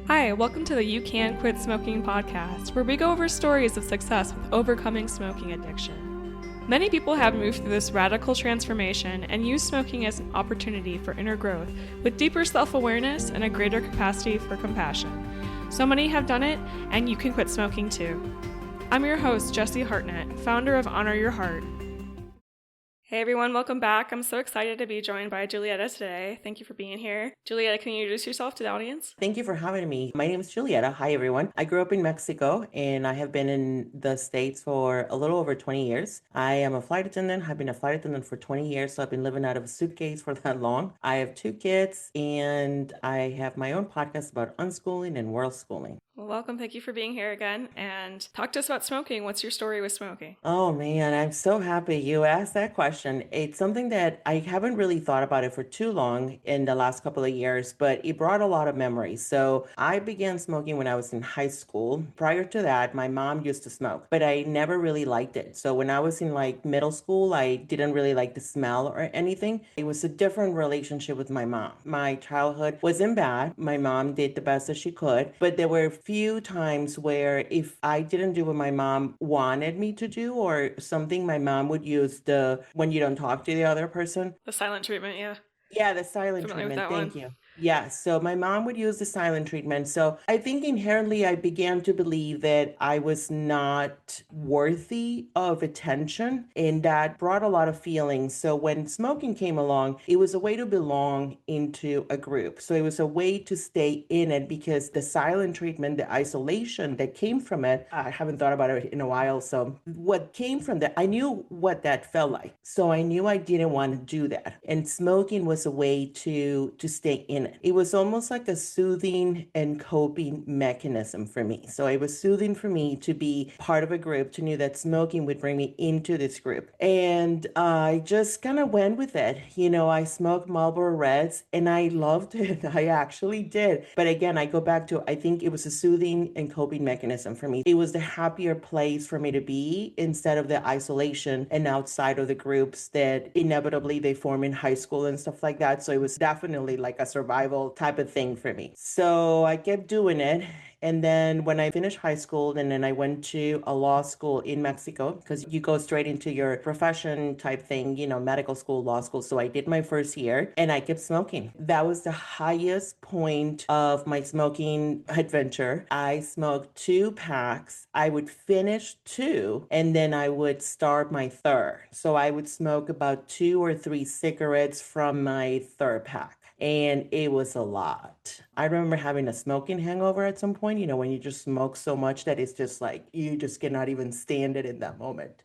Hi, welcome to the You Can Quit Smoking podcast, where we go over stories of success with overcoming smoking addiction. Many people have moved through this radical transformation and use smoking as an opportunity for inner growth with deeper self-awareness and a greater capacity for compassion. So many have done it, and you can quit smoking too. I'm your host, Jessie Hartnett, founder of Honor Your Heart. Hey everyone, welcome back. I'm so excited to be joined by Julieta today. Thank you for being here. Julieta, can you introduce yourself to the audience? Thank you for having me. My name is Julieta. Hi, everyone. I grew up in Mexico and I have been in the States for a little over 20 years. I am a flight attendant. I've been a flight attendant for 20 years, so I've been living out of a suitcase for that long. I have 2 kids and I have my own podcast about unschooling and world schooling. Well, welcome. Thank you for being here again. And talk to us about smoking. What's your story with smoking? Oh man, I'm so happy you asked that question. It's something that I haven't really thought about it for too long in the last couple of years, but it brought a lot of memories. So I began smoking when I was in high school. Prior to that, my mom used to smoke, but I never really liked it. So when I was in like middle school, I didn't really like the smell or anything. It was a different relationship with my mom. My childhood wasn't bad. My mom did the best that she could, but there were few times where if I didn't do what my mom wanted me to do or something, my mom would use the when you don't talk to the other person. The silent treatment, yeah. Yeah, the silent Familiar with treatment. that one? Thank you. Yeah, so my mom would use the silent treatment. So I think inherently I began to believe that I was not worthy of attention, and that brought a lot of feelings. So when smoking came along, it was a way to belong into a group. So it was a way to stay in it because the silent treatment, the isolation that came from it, I haven't thought about it in a while. So what came from that, I knew what that felt like. So I knew I didn't want to do that. And smoking was a way to stay in it. It was almost like a soothing and coping mechanism for me. So it was soothing for me to be part of a group, to know that smoking would bring me into this group. And I just kind of went with it. You know, I smoked Marlboro Reds and I loved it. I actually did. But again, I go back to, I think it was a soothing and coping mechanism for me. It was the happier place for me to be instead of the isolation and outside of the groups that inevitably they form in high school and stuff like that. So it was definitely like a survival type of thing for me. So I kept doing it. And then when I finished high school, and then I went to a law school in Mexico because you go straight into your profession type thing, you know, medical school, law school. So I did my first year and I kept smoking. That was the highest point of my smoking adventure. I smoked 2 packs. I would finish 2 and then I would start my third. So I would smoke about 2 or 3 cigarettes from my third pack. And it was a lot. I remember having a smoking hangover at some point, you know, when you just smoke so much that it's just like you just cannot even stand it in that moment.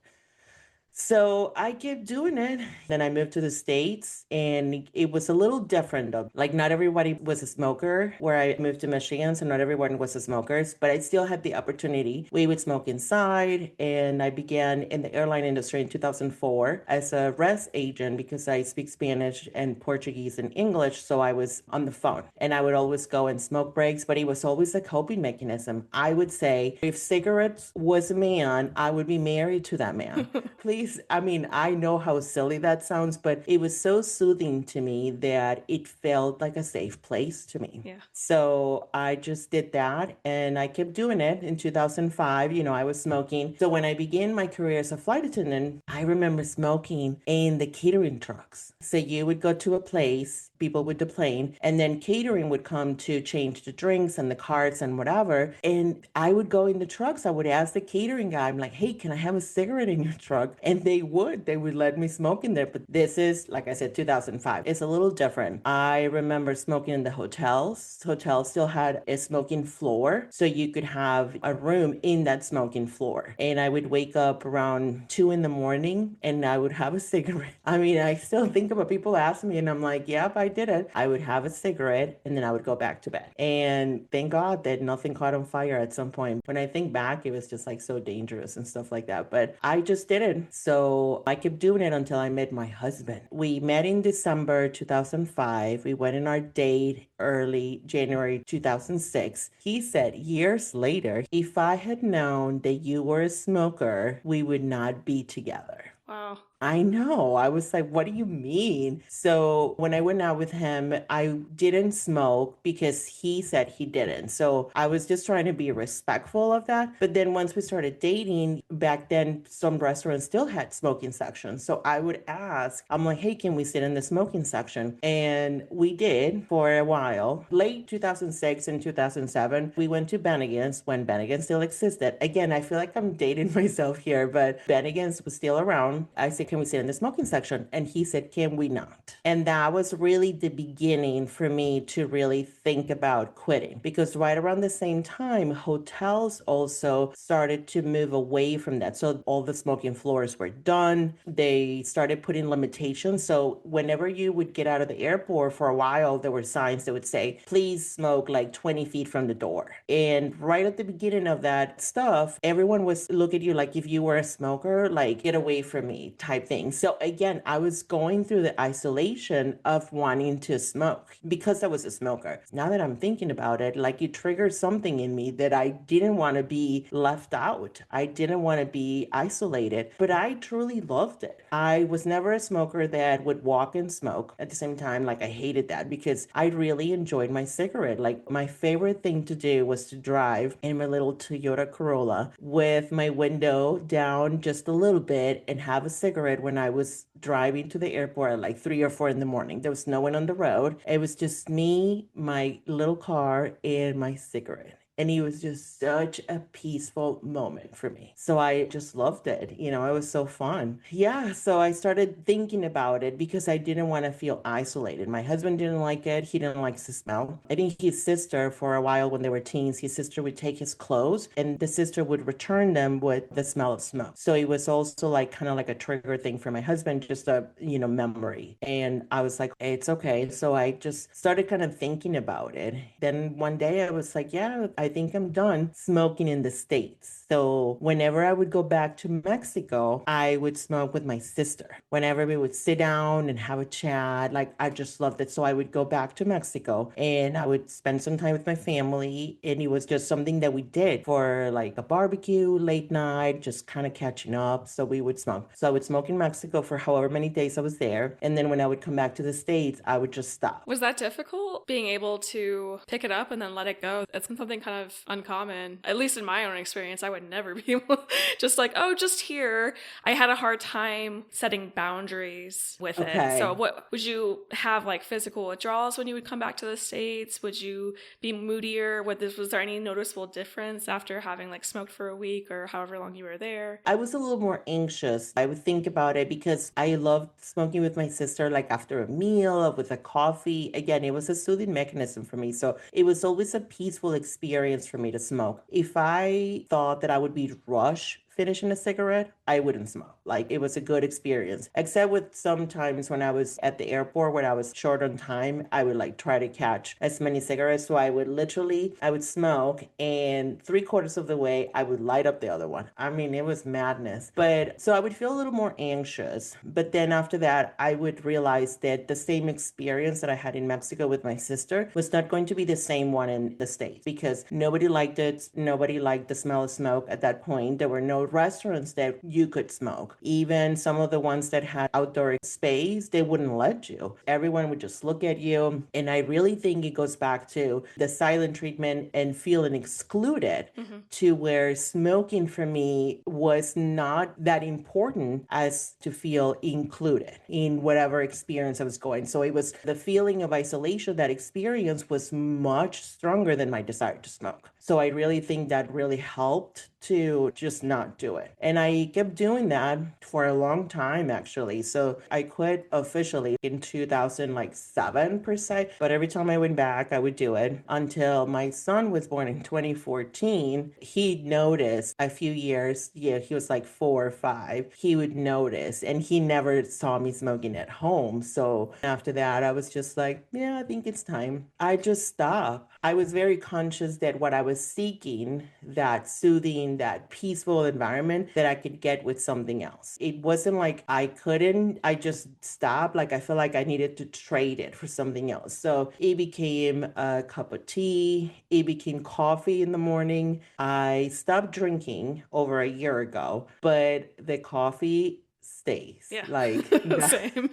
So I kept doing it. Then I moved to the States and it was a little different though. Like not everybody was a smoker where I moved to Michigan, so not everyone was a smokers, but I still had the opportunity. We would smoke inside and I began in the airline industry in 2004 as a res agent because I speak Spanish and Portuguese and English. So I was on the phone and I would always go and smoke breaks, but it was always a coping mechanism. I would say if cigarettes was a man, I would be married to that man. Please, I mean, I know how silly that sounds, but it was so soothing to me that it felt like a safe place to me. Yeah. So I just did that and I kept doing it. In 2005, you know, I was smoking. So when I began my career as a flight attendant, I remember smoking in the catering trucks. So you would go to a place, people would deplane, and then catering would come to change the drinks and the carts and whatever. And I would go in the trucks. I would ask the catering guy, I'm like, hey, can I have a cigarette in your truck? And they would let me smoke in there. But this is, like I said, 2005. It's a little different. I remember smoking in the hotels. Hotels still had a smoking floor. So you could have a room in that smoking floor. And I would wake up around 2 in the morning and I would have a cigarette. I mean, I still think about people ask me and I'm like, yep, I did it. I would have a cigarette and then I would go back to bed. And thank God that nothing caught on fire at some point. When I think back, it was just like so dangerous and stuff like that. But I just did it. So I kept doing it until I met my husband. We met in December 2005. We went on our date early January 2006. He said years later, if I had known that you were a smoker, we would not be together. Wow. I know. I was like, what do you mean? So when I went out with him, I didn't smoke because he said he didn't. So I was just trying to be respectful of that. But then once we started dating, back then, some restaurants still had smoking sections. So I would ask, I'm like, hey, can we sit in the smoking section? And we did for a while. Late 2006 and 2007, we went to Bennigan's when Bennigan's still existed. Again, I feel like I'm dating myself here, but Bennigan's was still around. I said, can we sit in the smoking section? And he said, can we not? And that was really the beginning for me to really think about quitting, because right around the same time, hotels also started to move away from that. So all the smoking floors were done. They started putting limitations. So whenever you would get out of the airport for a while, there were signs that would say, please smoke like 20 feet from the door. And right at the beginning of that stuff, everyone was look at you like if you were a smoker, like get away from me type thing. So again, I was going through the isolation of wanting to smoke because I was a smoker. Now that I'm thinking about it, like it triggered something in me that I didn't want to be left out. I didn't want to be isolated, but I truly loved it. I was never a smoker that would walk and smoke at the same time. Like I hated that because I really enjoyed my cigarette. Like my favorite thing to do was to drive in my little Toyota Corolla with my window down just a little bit and have a cigarette when I was driving to the airport at like 3 or 4 in the morning. There was no one on the road. It was just me, my little car, and my cigarette. And it was just such a peaceful moment for me. So I just loved it. It was so fun. Yeah. So I started thinking about it because I didn't want to feel isolated. My husband didn't like it. He didn't like the smell. I think his sister, for a while when they were teens, his sister would take his clothes and the sister would return them with the smell of smoke. So it was also like kind of like a trigger thing for my husband, just a, memory. And I was like, it's okay. So I just started kind of thinking about it. Then one day I was like, yeah, I think I'm done smoking in the States. So whenever I would go back to Mexico, I would smoke with my sister. Whenever we would sit down and have a chat, like I just loved it. So I would go back to Mexico and I would spend some time with my family. And it was just something that we did for like a barbecue, late night, just kind of catching up. So we would smoke. So I would smoke in Mexico for however many days I was there. And then when I would come back to the States, I would just stop. Was that difficult, being able to pick it up and then let it go? It's something kind of uncommon, at least in my own experience. I would never be able just like, oh, just here. I had a hard time setting boundaries with it. So Okay. what would you have, like physical withdrawals when you would come back to the States? Would you be moodier? Was there any noticeable difference after having like smoked for a week or however long you were there? I was a little more anxious. I would think about it because I loved smoking with my sister, like after a meal or with a coffee. Again, it was a soothing mechanism for me. So it was always a peaceful experience for me to smoke. If I thought that I would be rushed finishing a cigarette, I wouldn't smoke. Like it was a good experience. Except with sometimes when I was at the airport when I was short on time, I would like try to catch as many cigarettes. So I would smoke and 3/4 of the way I would light up the other one. I mean, it was madness. But so I would feel a little more anxious. But then after that, I would realize that the same experience that I had in Mexico with my sister was not going to be the same one in the States because nobody liked it. Nobody liked the smell of smoke at that point. There were no restaurants that you could smoke. Even some of the ones that had outdoor space, they wouldn't let you. Everyone would just look at you. And I really think it goes back to the silent treatment and feeling excluded to where smoking for me was not that important as to feel included in whatever experience I was going. So it was the feeling of isolation, that experience was much stronger than my desire to smoke. So I really think that really helped to just not do it. And I kept doing that for a long time, actually. So I quit officially in 2007 per se, but every time I went back, I would do it until my son was born in 2014. He noticed a few years, yeah, he was like 4 or 5. He would notice, and he never saw me smoking at home. So after that, I was just like, yeah, I think it's time. I just stopped. I was very conscious that what I was seeking, that soothing, that peaceful environment, that I could get with something else. It wasn't like I couldn't, I just stopped. Like I feel like I needed to trade it for something else. So it became a cup of tea, it became coffee in the morning. I stopped drinking over a year ago, but the coffee stays. Yeah. Like Same.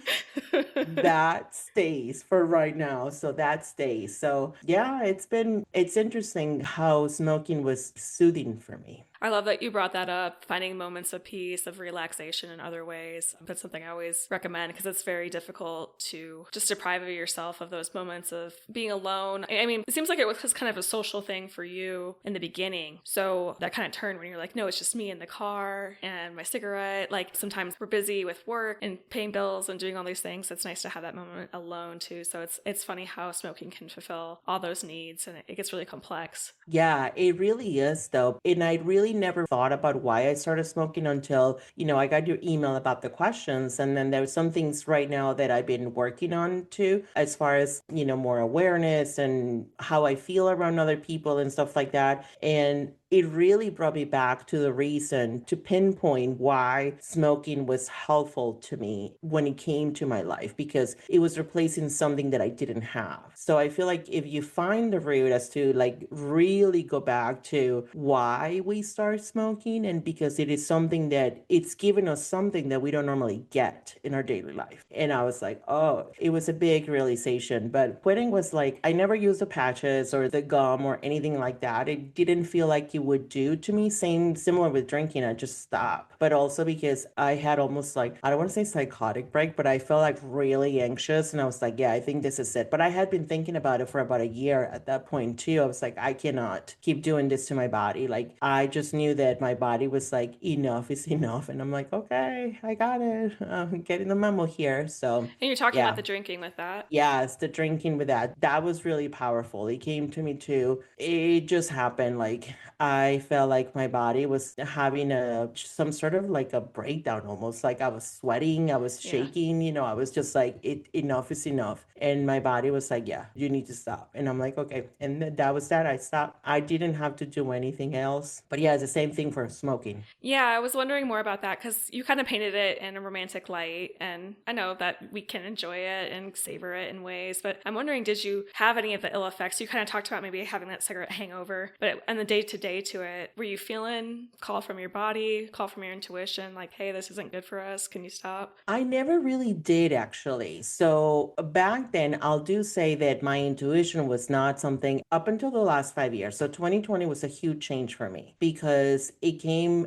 that stays for right now. So that stays. So yeah, it's interesting how smoking was soothing for me. I love that you brought that up, finding moments of peace, of relaxation in other ways. That's something I always recommend because it's very difficult to just deprive yourself of those moments of being alone. I mean, it seems like it was kind of a social thing for you in the beginning. So that kind of turned when you're like, no, it's just me in the car and my cigarette. Like sometimes we're busy with work and paying bills and doing all these things. It's nice to have that moment alone too. So it's funny how smoking can fulfill all those needs and it gets really complex. Yeah, it really is though. And I really never thought about why I started smoking until, I got your email about the questions. And then there's some things right now that I've been working on too, as far as, more awareness and how I feel around other people and stuff like that. And it really brought me back to the reason to pinpoint why smoking was helpful to me when it came to my life, because it was replacing something that I didn't have. So I feel like if you find the root as to like really go back to why we start smoking, and because it is something that it's given us something that we don't normally get in our daily life. And I was like, oh, it was a big realization. But quitting was like, I never used the patches or the gum or anything like that. It didn't feel like it would do to me. Similar with drinking, I just stopped. But also because I had almost like, I don't want to say psychotic break, but I felt like really anxious. And I was like, yeah, I think this is it. But I had been thinking about it for about a year at that point too. I was like, I cannot keep doing this to my body. Like I just knew that my body was like, enough is enough. And I'm like, okay, I got it. I'm getting the memo here. So And you're talking yeah. about the drinking with that? Yes, the drinking with that was really powerful. It came to me too. It just happened. Like I felt like my body was having some sort of like a breakdown almost. Like I was sweating, I was shaking, I was just like, enough is enough. And my body was like, yeah, you need to stop. And I'm like, okay. And that was that. I stopped. I didn't have to do anything else. But yeah, it's the same thing for smoking. Yeah, I was wondering more about that because you kind of painted it in a romantic light. And I know that we can enjoy it and savor it in ways, but I'm wondering, did you have any of the ill effects? You kind of talked about maybe having that cigarette hangover, but on the day-to-day to it, were you feeling call from your body, call from your intuition, like, hey, this isn't good for us, can you stop? I never really did actually. So back then, I'll do say that my intuition was not something up until the last 5 years. So 2020 was a huge change for me because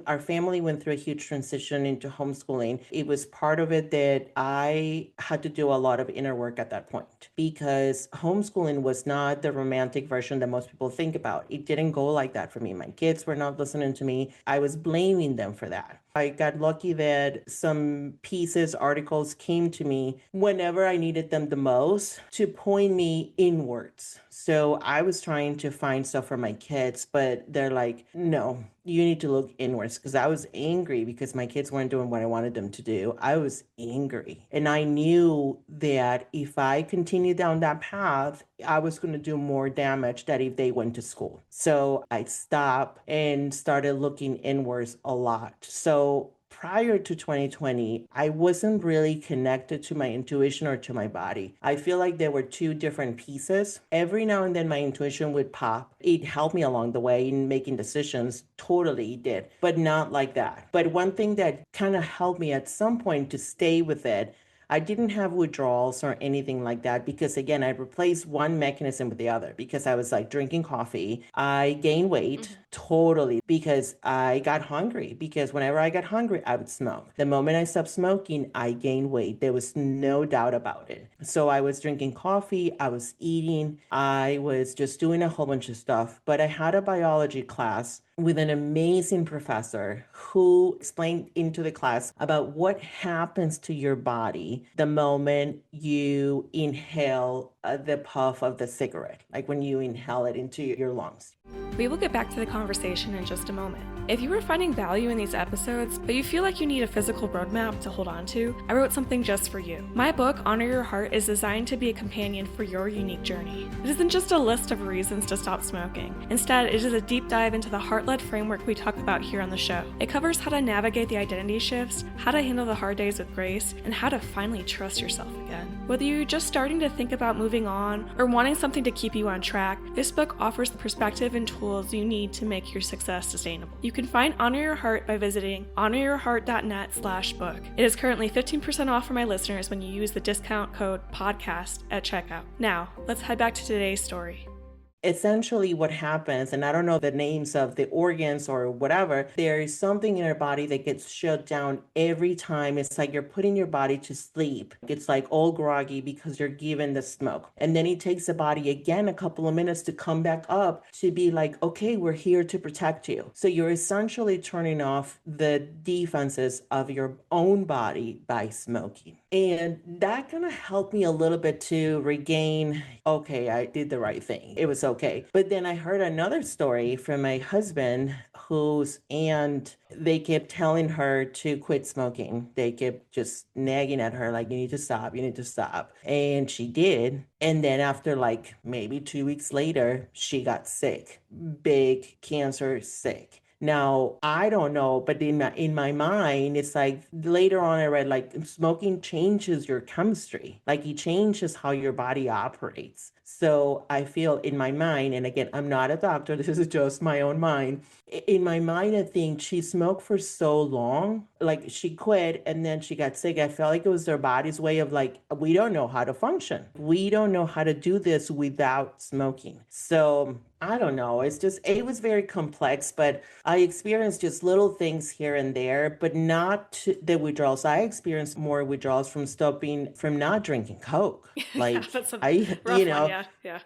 our family went through a huge transition into homeschooling. It was part of it that I had to do a lot of inner work at that point because homeschooling was not the romantic version that most people think about. It didn't go like that for me. My kids were not listening to me. I was blaming them for that. I got lucky that some articles came to me whenever I needed them the most to point me inwards. So I was trying to find stuff for my kids, but they're like, no, you need to look inwards, because I was angry because my kids weren't doing what I wanted them to do. I was angry. And I knew that if I continued down that path, I was going to do more damage than if they went to school. So I stopped and started looking inwards a lot. So prior to 2020, I wasn't really connected to my intuition or to my body. I feel like there were two different pieces. Every now and then my intuition would pop. It helped me along the way in making decisions. Totally did, but not like that. But one thing that kind of helped me at some point to stay with it, I didn't have withdrawals or anything like that because, again, I replaced one mechanism with the other because I was like drinking coffee. I gained weight totally because I got hungry, because whenever I got hungry, I would smoke. The moment I stopped smoking, I gained weight. There was no doubt about it. So I was drinking coffee, I was eating, I was just doing a whole bunch of stuff. But I had a biology class with an amazing professor who explained into the class about what happens to your body the moment you inhale the puff of the cigarette, like when you inhale it into your lungs. We will get back to the conversation in just a moment. If you are finding value in these episodes, but you feel like you need a physical roadmap to hold on to, I wrote something just for you. My book, Honor Your Heart, is designed to be a companion for your unique journey. It isn't just a list of reasons to stop smoking. Instead, it is a deep dive into the heart-led framework we talk about here on the show. It covers how to navigate the identity shifts, how to handle the hard days with grace, and how to finally trust yourself again. Whether you're just starting to think about moving on or wanting something to keep you on track, this book offers the perspective and tools you need to make your success sustainable. You can find Honor Your Heart by visiting honoryourheart.net/book. It is currently 15% off for my listeners when you use the discount code podcast at checkout. Now, let's head back to today's story. Essentially what happens, and I don't know the names of the organs or whatever, there is something in our body that gets shut down every time. It's like you're putting your body to sleep. It's like all groggy because you're given the smoke. And then it takes the body again a couple of minutes to come back up to be like, okay, we're here to protect you. So you're essentially turning off the defenses of your own body by smoking. And that kind of helped me a little bit to regain, okay, I did the right thing. It was okay. But then I heard another story from my husband whose aunt, they kept telling her to quit smoking. They kept just nagging at her, like, you need to stop, you need to stop. And she did. And then after like maybe 2 weeks later, she got sick, big cancer sick. Now, I don't know, but in my mind, it's like later on I read like smoking changes your chemistry. Like it changes how your body operates. So I feel in my mind, and again, I'm not a doctor, this is just my own mind. In my mind, I think she smoked for so long, like she quit and then she got sick. I felt like it was their body's way of like, we don't know how to function. We don't know how to do this without smoking. So I don't know. It's just, it was very complex, but I experienced just little things here and there, but not the withdrawals. I experienced more withdrawals from stopping, from not drinking Coke. Like That's a I, rough one, yeah.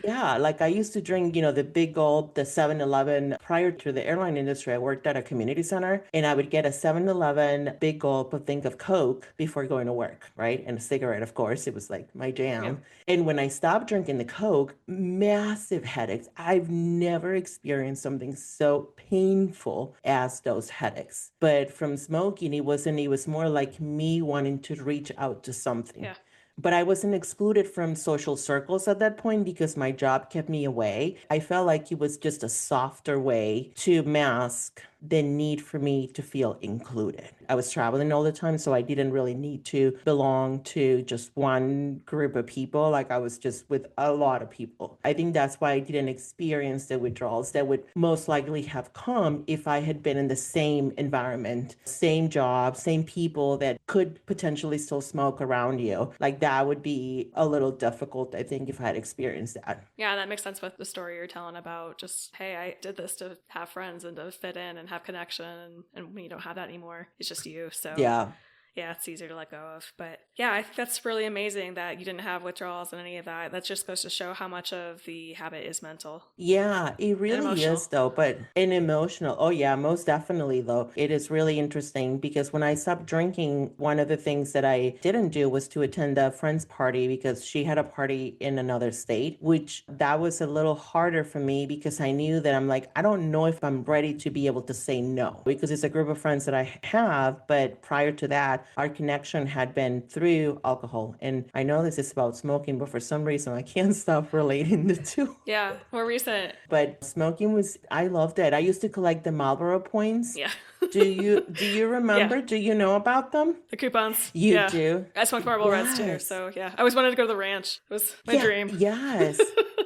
yeah, like I used to drink, the big gulp, the 7-Eleven. Prior to the airline industry, I worked at a community center and I would get a 7-Eleven big gulp of think of Coke before going to work, right? And a cigarette, of course. It was like my jam. Yeah. And when I stopped drinking the Coke, massive headaches. I've never experienced something so painful as those headaches. But from smoking, it was more like me wanting to reach out to something. Yeah. But I wasn't excluded from social circles at that point because my job kept me away. I felt like it was just a softer way to mask the need for me to feel included. I was traveling all the time, so I didn't really need to belong to just one group of people. Like I was just with a lot of people. I think that's why I didn't experience the withdrawals that would most likely have come if I had been in the same environment, same job, same people that could potentially still smoke around you. Like that would be a little difficult, I think, if I had experienced that. Yeah, that makes sense with the story you're telling about just, hey, I did this to have friends and to fit in and have connection. And when you don't have that anymore, it's just you. So yeah, it's easier to let go of. But yeah, I think that's really amazing that you didn't have withdrawals and any of that. That's just supposed to show how much of the habit is mental. Yeah, it really is though, but and emotional. Oh yeah, most definitely though. It is really interesting because when I stopped drinking, one of the things that I didn't do was to attend a friend's party because she had a party in another state, which that was a little harder for me because I knew that I'm like, I don't know if I'm ready to be able to say no because it's a group of friends that I have, but prior to that, our connection had been through alcohol. And I know this is about smoking, but for some reason I can't stop relating the two. Yeah, more recent. But smoking was, I loved it. I used to collect the Marlboro points. Yeah. Do you remember? Yeah. Do you know about them? The coupons. You do? I smoked Marlboro Reds too. So yeah, I always wanted to go to the ranch. It was my dream. Yes.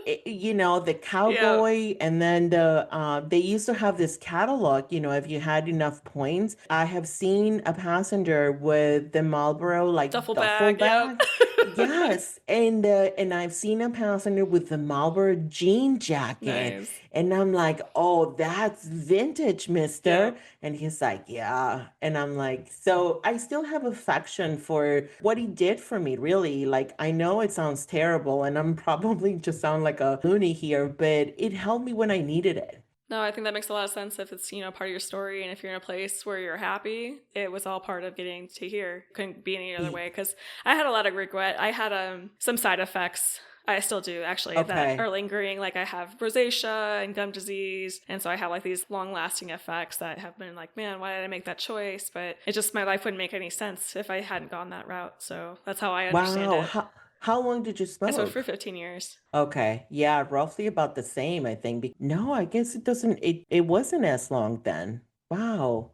The cowboy and then they used to have this catalog, if you had enough points. I have seen a passenger with the Marlboro like duffel bag. Yep. Yes. And I've seen a passenger with the Marlboro jean jacket. Nice. And I'm like, oh, that's vintage, mister. Yeah. And he's like, yeah. And I'm like, so I still have affection for what he did for me, really. Like, I know it sounds terrible and I'm probably just sound like a loony here, but it helped me when I needed it. No, I think that makes a lot of sense if it's, part of your story. And if you're in a place where you're happy, it was all part of getting to here. Couldn't be any other way. Because I had a lot of regret. I had some side effects. I still do, actually, that are lingering. Like I have rosacea and gum disease. And so I have like these long lasting effects that have been like, man, why did I make that choice? But it just, my life wouldn't make any sense if I hadn't gone that route. So that's how I understand it. How long did you smoke? I smoked for 15 years. Okay. Yeah, roughly about the same, I think. No, I guess it wasn't as long then. Wow.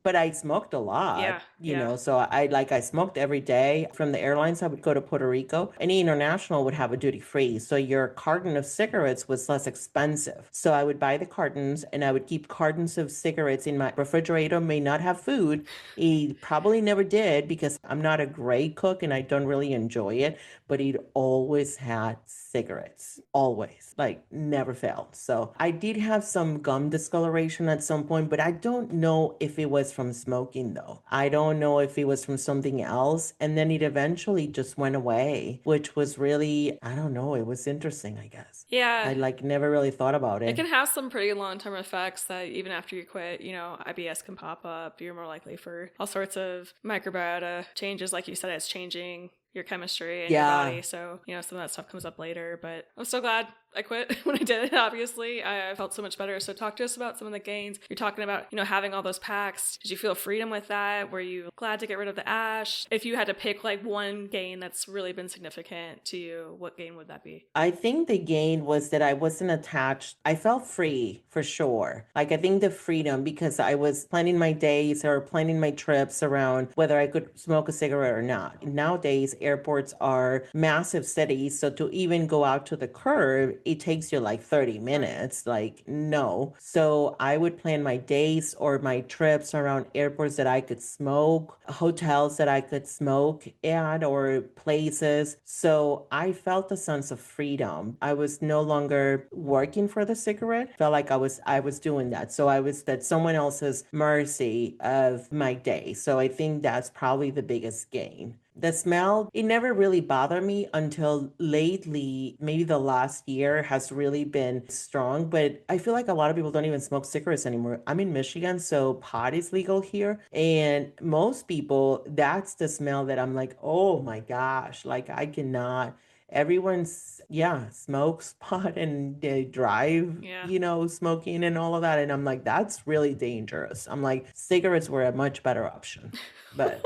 but I smoked a Yeah, lot, yeah. so I smoked every day. From the airlines, I would go to Puerto Rico. Any international would have a duty free. So your carton of cigarettes was less expensive. So I would buy the cartons and I would keep cartons of cigarettes in my refrigerator, may not have food. It probably never did because I'm not a great cook and I don't really enjoy it, but it always had cigarettes, always, like never failed. So I did have some gum discoloration at some point, but I don't know if it was from smoking though. I don't know if it was from something else. And then it eventually just went away, which was really, I don't know, it was interesting, I guess. Yeah. I like never really thought about It it. can have some pretty long-term effects that even after you quit, IBS can pop up. You're more likely for all sorts of microbiota changes. Like you said, it's changing your chemistry in your body. Yeah. So, some of that stuff comes up later. But I'm so glad I quit when I did it, obviously. I felt so much better. So talk to us about some of the gains. You're talking about, having all those packs. Did you feel freedom with that? Were you glad to get rid of the ash? If you had to pick like one gain that's really been significant to you, what gain would that be? I think the gain was that I wasn't attached. I felt free for sure. Like, I think the freedom because I was planning my days or planning my trips around whether I could smoke a cigarette or not. Nowadays, airports are massive cities. So to even go out to the curb, it takes you like 30 minutes. Like, no. So I would plan my days or my trips around airports that I could smoke, hotels that I could smoke at, or places. So I felt a sense of freedom. I was no longer working for the cigarette. Felt like I was doing that. So I was at someone else's mercy of my day. So I think that's probably the biggest gain. The smell, it never really bothered me until lately. Maybe the last year has really been strong, but I feel like a lot of people don't even smoke cigarettes anymore. I'm in Michigan, so pot is legal here. And most people, that's the smell that I'm like, oh my gosh, like I cannot. Everyone's, yeah, smokes pot and they drive, Yeah. smoking and all of that. And I'm like, that's really dangerous. I'm like, cigarettes were a much better option. But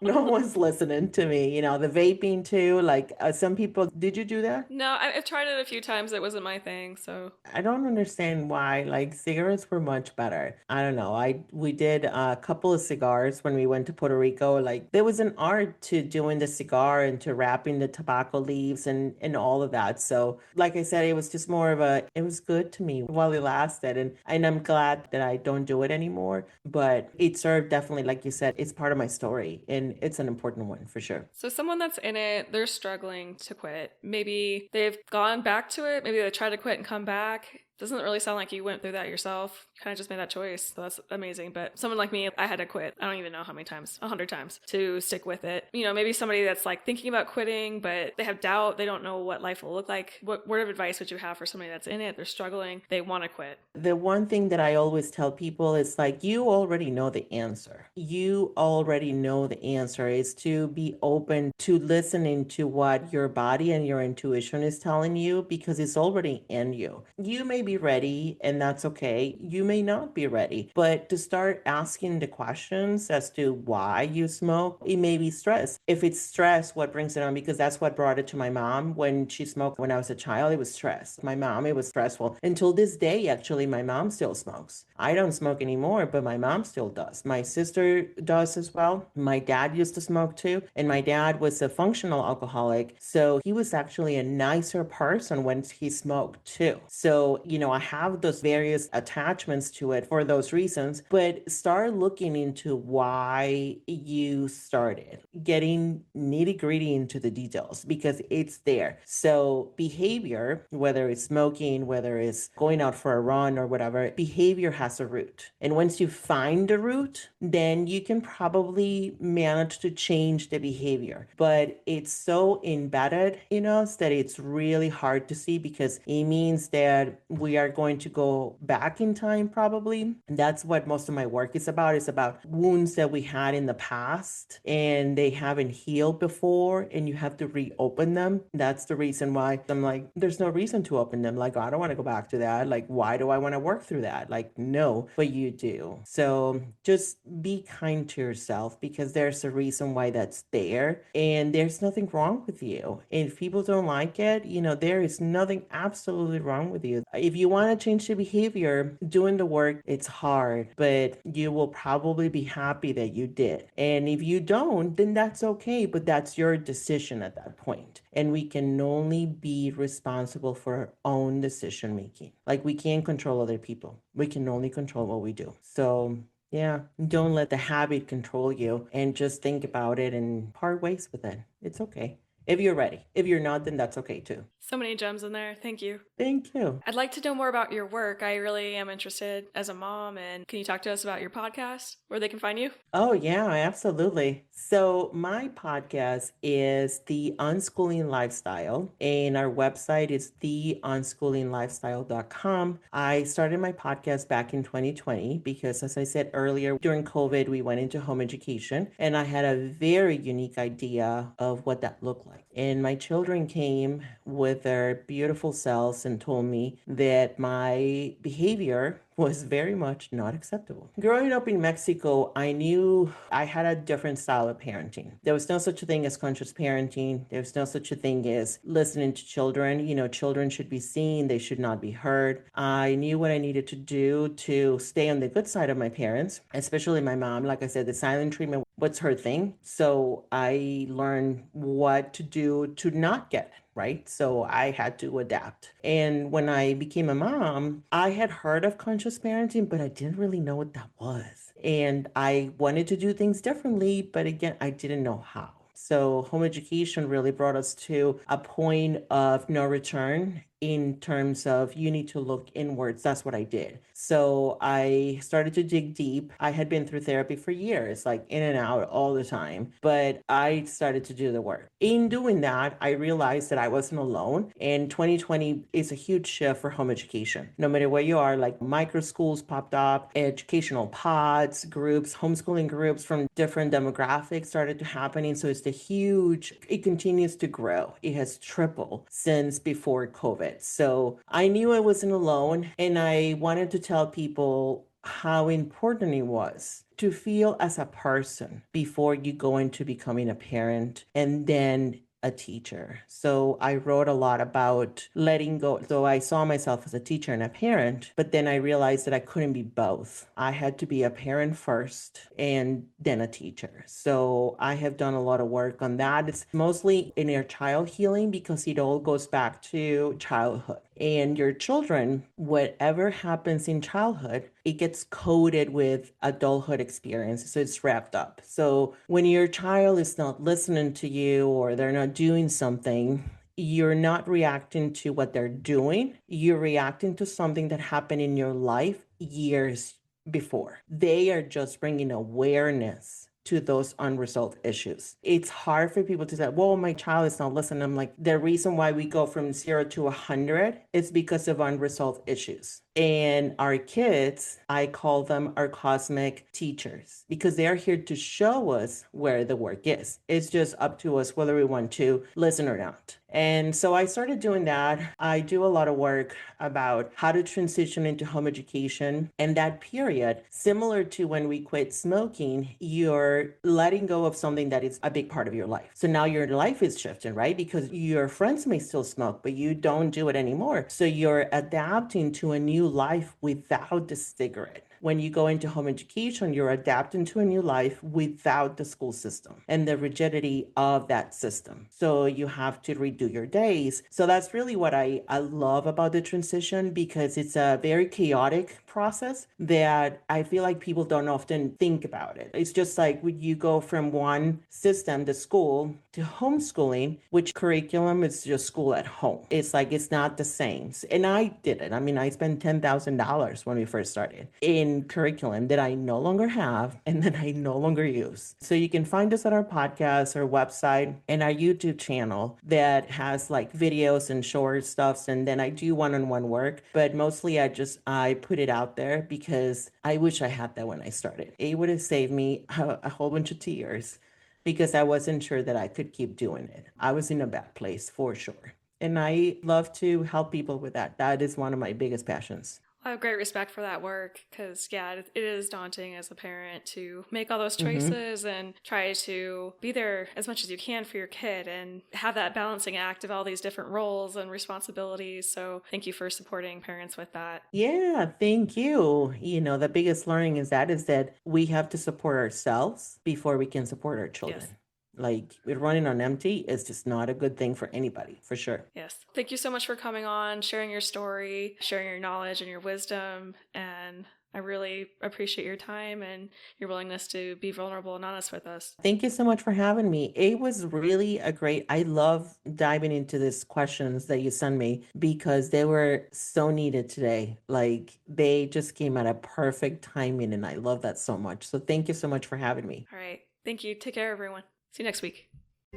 no one's listening to me. The vaping too. Like some people, did you do that? No, I've tried it a few times. It wasn't my thing. So I don't understand why. Like cigarettes were much better. I don't know. We did a couple of cigars when we went to Puerto Rico. Like there was an art to doing the cigar and to wrapping the tobacco leaves and all of that. So like I said, it was just more of it was good to me while it lasted. And I'm glad that I don't do it anymore. But it served definitely, like you said, it's part of my story and it's an important one for sure. So someone that's in it, they're struggling to quit. Maybe they've gone back to it. Maybe they try to quit and come back. Doesn't really sound like you went through that yourself. You kind of just made that choice. So that's amazing. But someone like me, I had to quit. I don't even know how many times, 100 times to stick with it. Maybe somebody that's like thinking about quitting, but they have doubt. They don't know what life will look like. What word of advice would you have for somebody that's in it? They're struggling. They want to quit. The one thing that I always tell people is like, you already know the answer. You already know the answer is to be open to listening to what your body and your intuition is telling you because it's already in you. You may be ready and that's okay. You may not be ready, but to start asking the questions as to why you smoke, it may be stress. If it's stress, what brings it on? Because that's what brought it to my mom when she smoked when I was a child. It was stress. My mom, it was stressful. Until this day, actually, my mom still smokes. I don't smoke anymore, but my mom still does. My sister does as well. My dad used to smoke too. And my dad was a functional alcoholic. So he was actually a nicer person when he smoked too. So, I have those various attachments to it for those reasons, but start looking into why you started, getting nitty gritty into the details because it's there. So behavior, whether it's smoking, whether it's going out for a run or whatever, behavior has a root. And once you find the root, then you can probably manage to change the behavior. But it's so embedded in us that it's really hard to see because it means that we are going to go back in time probably. And that's what most of my work is about. It's about wounds that we had in the past and they haven't healed before and you have to reopen them. That's the reason why I'm like, there's no reason to open them. Like, I don't want to go back to that. Like, why do I want to work through that? Like, no, but you do. So just be kind to yourself because there's a reason why that's there and there's nothing wrong with you. And if people don't like it, there is nothing absolutely wrong with you. If you want to change the behavior, doing the work, it's hard, but you will probably be happy that you did. And if you don't, then that's okay, but that's your decision at that point. And we can only be responsible for our own decision making. Like we can't control other people. We can only control what we do. So yeah, don't let the habit control you and just think about it and part ways with it. It's okay. If you're ready. If you're not, then that's okay too. So many gems in there. Thank you. Thank you. I'd like to know more about your work. I really am interested as a mom. And can you talk to us about your podcast, where they can find you? Oh, yeah, absolutely. So, my podcast is The Unschooling Lifestyle, and our website is theunschoolinglifestyle.com. I started my podcast back in 2020 because, as I said earlier, during COVID, we went into home education, and I had a very unique idea of what that looked like. And my children came with their beautiful selves and told me that my behavior was very much not acceptable. Growing up in Mexico, I knew I had a different style of parenting. There was no such a thing as conscious parenting. There was no such a thing as listening to children. You know, children should be seen, they should not be heard. I knew what I needed to do to stay on the good side of my parents, especially my mom. Like I said, the silent treatment was her thing. So I learned what to do to not get it. Right. So I had to adapt. And when I became a mom, I had heard of conscious parenting, but I didn't really know what that was. And I wanted to do things differently, but again, I didn't know how. So home education really brought us to a point of no return in terms of you need to look inwards. That's what I did. So I started to dig deep. I had been through therapy for years, like in and out all the time, but I started to do the work. In doing that, I realized that I wasn't alone. And 2020 is a huge shift for home education. No matter where you are, like micro schools popped up, educational pods, groups, homeschooling groups from different demographics started to happening. So it's it continues to grow. It has tripled since before COVID. So I knew I wasn't alone, and I wanted to tell people how important it was to feel as a person before you go into becoming a parent and then a teacher. So I wrote a lot about letting go. So I saw myself as a teacher and a parent, but then I realized that I couldn't be both. I had to be a parent first and then a teacher. So I have done a lot of work on that. It's mostly inner child healing because it all goes back to childhood. And your children, whatever happens in childhood, it gets coded with adulthood experiences. So it's wrapped up. So when your child is not listening to you or they're not doing something, you're not reacting to what they're doing. You're reacting to something that happened in your life years before. They are just bringing awareness to those unresolved issues. It's hard for people to say, well, my child is not listening. I'm like, the reason why we go from 0 to 100 is because of unresolved issues. And our kids, I call them our cosmic teachers because they're here to show us where the work is. It's just up to us whether we want to listen or not. And so I started doing that. I do a lot of work about how to transition into home education. And that period, similar to when we quit smoking, you're letting go of something that is a big part of your life. So now your life is shifting, right? Because your friends may still smoke, but you don't do it anymore. So you're adapting to a new life without the cigarette. When you go into home education, you're adapting to a new life without the school system and the rigidity of that system. So you have to redo your days. So that's really what I love about the transition because it's a very chaotic process that I feel like people don't often think about it. It's just like when you go from one system, the school, to homeschooling, which curriculum is just school at home. It's like it's not the same. And I did it. I mean, I spent $10,000 when we first started in curriculum that I no longer have and that I no longer use. So you can find us at our podcast, our website, and our YouTube channel that has like videos and short stuffs. And then I do one-on-one work, but mostly I put it out there because I wish I had that when I started. It would have saved me a whole bunch of tears because I wasn't sure that I could keep doing it. I was in a bad place for sure. And I love to help people with that. That is one of my biggest passions. I have great respect for that work because, yeah, it is daunting as a parent to make all those choices and try to be there as much as you can for your kid and have that balancing act of all these different roles and responsibilities. So thank you for supporting parents with that. Yeah, thank you. The biggest learning is that we have to support ourselves before we can support our children. Yes. Like running on empty is just not a good thing for anybody, for sure. Yes. Thank you so much for coming on, sharing your story, sharing your knowledge and your wisdom. And I really appreciate your time and your willingness to be vulnerable and honest with us. Thank you so much for having me. It was really I love diving into these questions that you sent me because they were so needed today. Like they just came at a perfect timing and I love that so much. So thank you so much for having me. All right. Thank you. Take care, everyone. See you next week.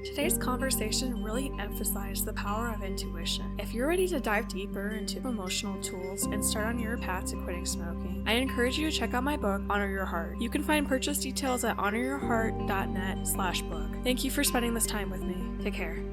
Today's conversation really emphasized the power of intuition. If you're ready to dive deeper into emotional tools and start on your path to quitting smoking, I encourage you to check out my book, Honor Your Heart. You can find purchase details at honoryourheart.net/book. Thank you for spending this time with me. Take care.